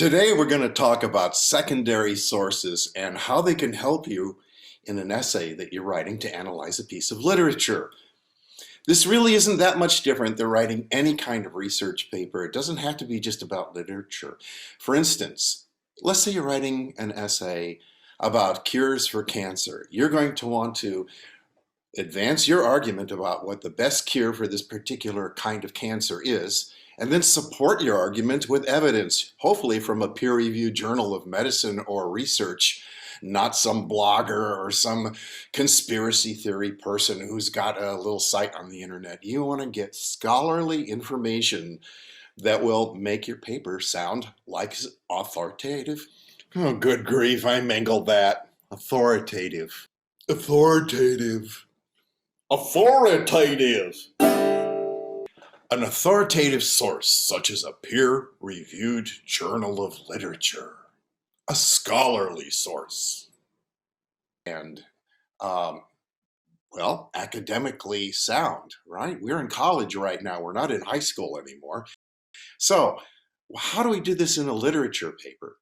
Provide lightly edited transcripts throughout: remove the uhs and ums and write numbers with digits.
Today, we're going to talk about secondary sources and how they can help you in an essay that you're writing to analyze a piece of literature. This really isn't that much different than writing any kind of research paper. It doesn't have to be just about literature. For instance, let's say you're writing an essay about cures for cancer. You're going to want to advance your argument about what the best cure for this particular kind of cancer is, and then support your argument with evidence, hopefully from a peer-reviewed journal of medicine or research, not some blogger or some conspiracy theory person who's got a little site on the internet. You want to get scholarly information that will make your paper sound like authoritative. Oh, good grief, I mangled that. Authoritative. Authoritative. Authoritative. An authoritative source, such as a peer-reviewed journal of literature, a scholarly source, and, well, academically sound, right? We're in college right now. We're not in high school anymore. So how do we do this in a literature paper?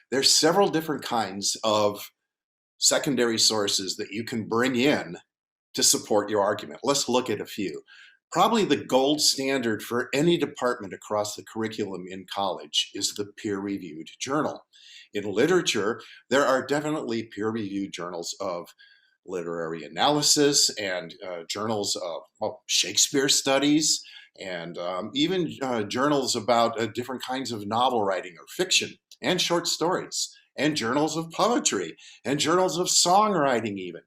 There's several different kinds of secondary sources that you can bring in to support your argument. Let's look at a few. Probably the gold standard for any department across the curriculum in college is the peer-reviewed journal. In literature, there are definitely peer-reviewed journals of literary analysis and journals of Shakespeare studies, and even journals about different kinds of novel writing or fiction and short stories, and journals of poetry and journals of songwriting even.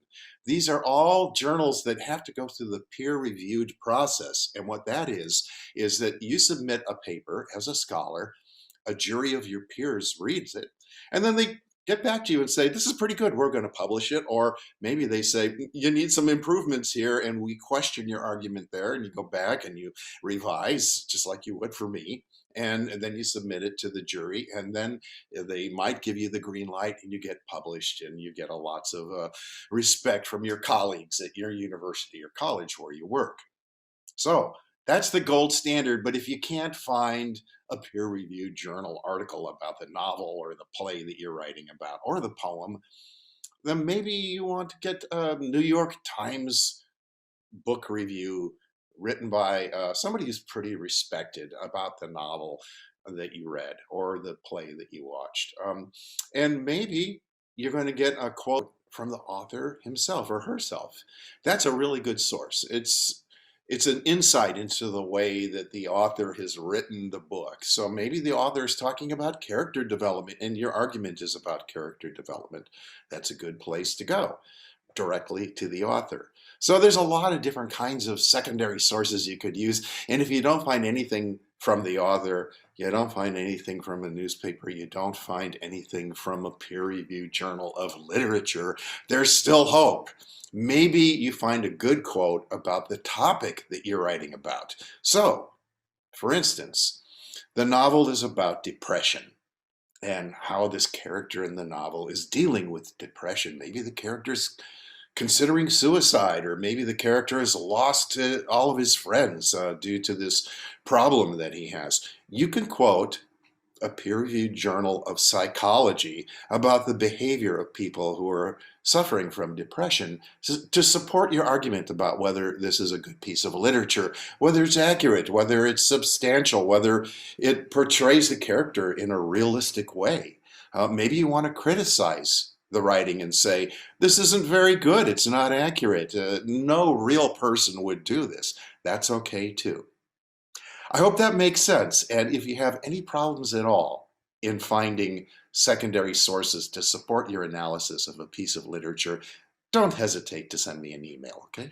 These are all journals that have to go through the peer-reviewed process. And what that is that you submit a paper as a scholar, a jury of your peers reads it, and then they get back to you and say, this is pretty good, we're going to publish it. Or maybe they say, you need some improvements here, and we question your argument there, and you go back and you revise, just like you would for me. And then you submit it to the jury, and then they might give you the green light, and you get published, and you get lots of respect from your colleagues at your university or college where you work. So that's the gold standard. But if you can't find a peer-reviewed journal article about the novel or the play that you're writing about or the poem, then maybe you want to get a New York Times book review written by somebody who's pretty respected about the novel that you read or the play that you watched. And maybe you're going to get a quote from the author himself or herself. That's a really good source. It's an insight into the way that the author has written the book. So maybe the author is talking about character development and your argument is about character development. That's a good place to go, directly to the author. So there's a lot of different kinds of secondary sources you could use. And if you don't find anything from the author, you don't find anything from a newspaper, you don't find anything from a peer-reviewed journal of literature, there's still hope. Maybe you find a good quote about the topic that you're writing about. So, for instance, the novel is about depression and how this character in the novel is dealing with depression. Maybe the character's considering suicide, or maybe the character has lost all of his friends due to this problem that he has. You can quote a peer-reviewed journal of psychology about the behavior of people who are suffering from depression to support your argument about whether this is a good piece of literature, whether it's accurate, whether it's substantial, whether it portrays the character in a realistic way. Maybe you want to criticize the writing and say, this isn't very good, it's not accurate, no real person would do this. That's okay too. I hope that makes sense, and if you have any problems at all in finding secondary sources to support your analysis of a piece of literature, don't hesitate to send me an email, okay?